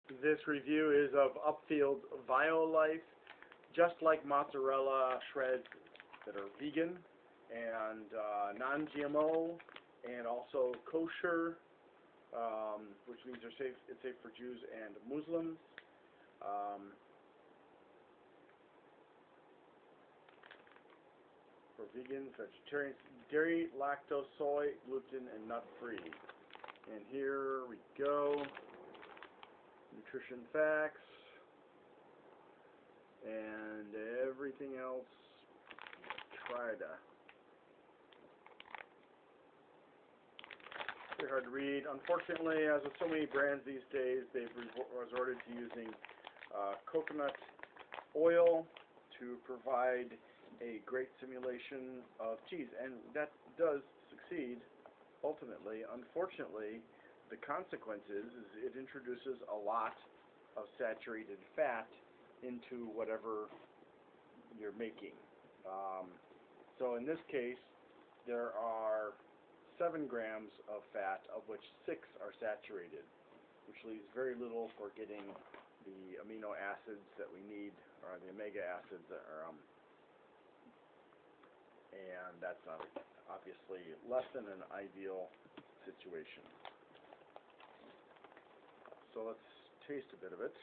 This review is of Upfield Violife, just like mozzarella shreds that are vegan and non-GMO and also kosher, which means they're safe. It's safe for Jews and Muslims. For vegans, vegetarians, dairy, lactose, soy, gluten, and nut-free. And here we go. Nutrition facts and everything else. Try to. Very hard to read. Unfortunately, as with so many brands these days, they've resorted to using coconut oil to provide a great simulation of cheese, and that does succeed ultimately. Unfortunately, the consequence is it introduces a lot of saturated fat into whatever you're making. So in this case, there are 7 grams of fat, of which 6 are saturated, which leaves very little for getting the amino acids that we need, or the omega acids that are, and that's obviously less than an ideal situation. So let's taste a bit of it.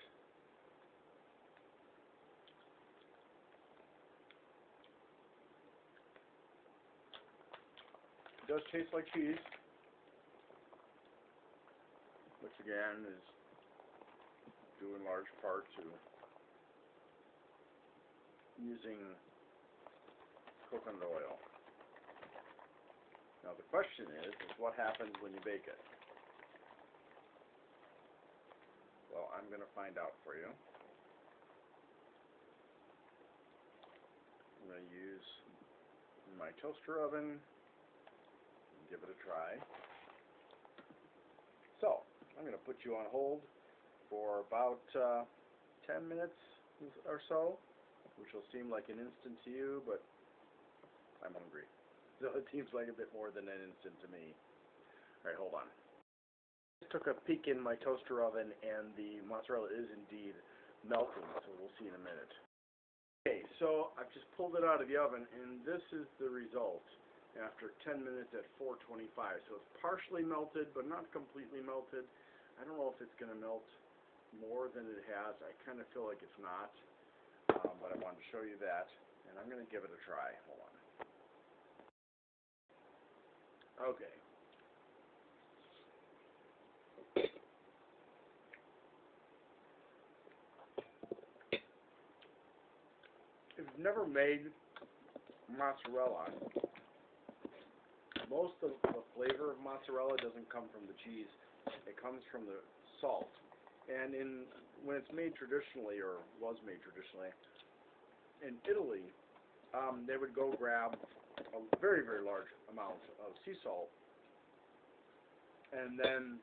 It does taste like cheese, which again is due in large part to using coconut oil. Now the question is what happens when you bake it? Well, I'm going to find out for you. I'm going to use my toaster oven and give it a try. So, I'm going to put you on hold for about 10 minutes or so, which will seem like an instant to you, but I'm hungry. So it seems like a bit more than an instant to me. Alright, hold on. I took a peek in my toaster oven, and the mozzarella is indeed melting, so we'll see in a minute. Okay, so I've just pulled it out of the oven, and this is the result after 10 minutes at 425. So it's partially melted, but not completely melted. I don't know if it's going to melt more than it has. I kind of feel like it's not, but I wanted to show you that, and I'm going to give it a try. Hold on. Okay. If you've never made mozzarella, most of the flavor of mozzarella doesn't come from the cheese. It comes from the salt. And when it's made traditionally, or was made traditionally, in Italy, they would go grab a very, very large amount of sea salt, and then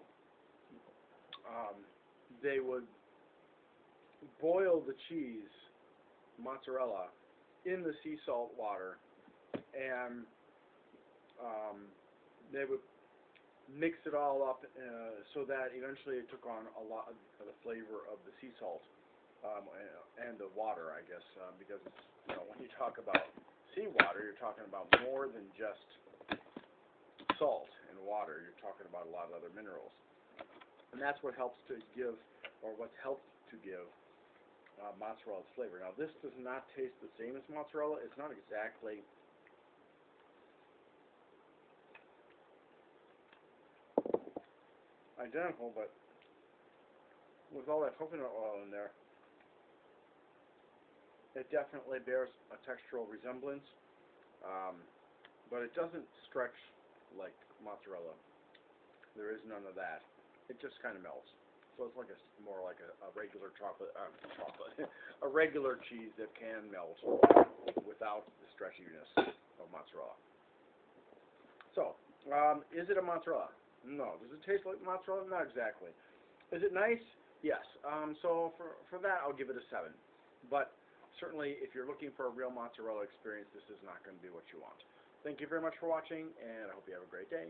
they would boil the cheese, mozzarella, in the sea salt water, and they would mix it all up so that eventually it took on a lot of the flavor of the sea salt and the water, I guess, because when you talk about seawater, you're talking about more than just salt and water. You're talking about a lot of other minerals, and that's what helps to give, or what's helped to give mozzarella's flavor. Now, this does not taste the same as mozzarella. It's not exactly identical, but with all that coconut oil in there, it definitely bears a textural resemblance, but it doesn't stretch like mozzarella. There is none of that. It just kind of melts. So it's like more like a regular a regular cheese that can melt without the stretchiness of mozzarella. So, is it a mozzarella? No. Does it taste like mozzarella? Not exactly. Is it nice? Yes. So for that, I'll give it a 7. But certainly, if you're looking for a real mozzarella experience, this is not going to be what you want. Thank you very much for watching, and I hope you have a great day.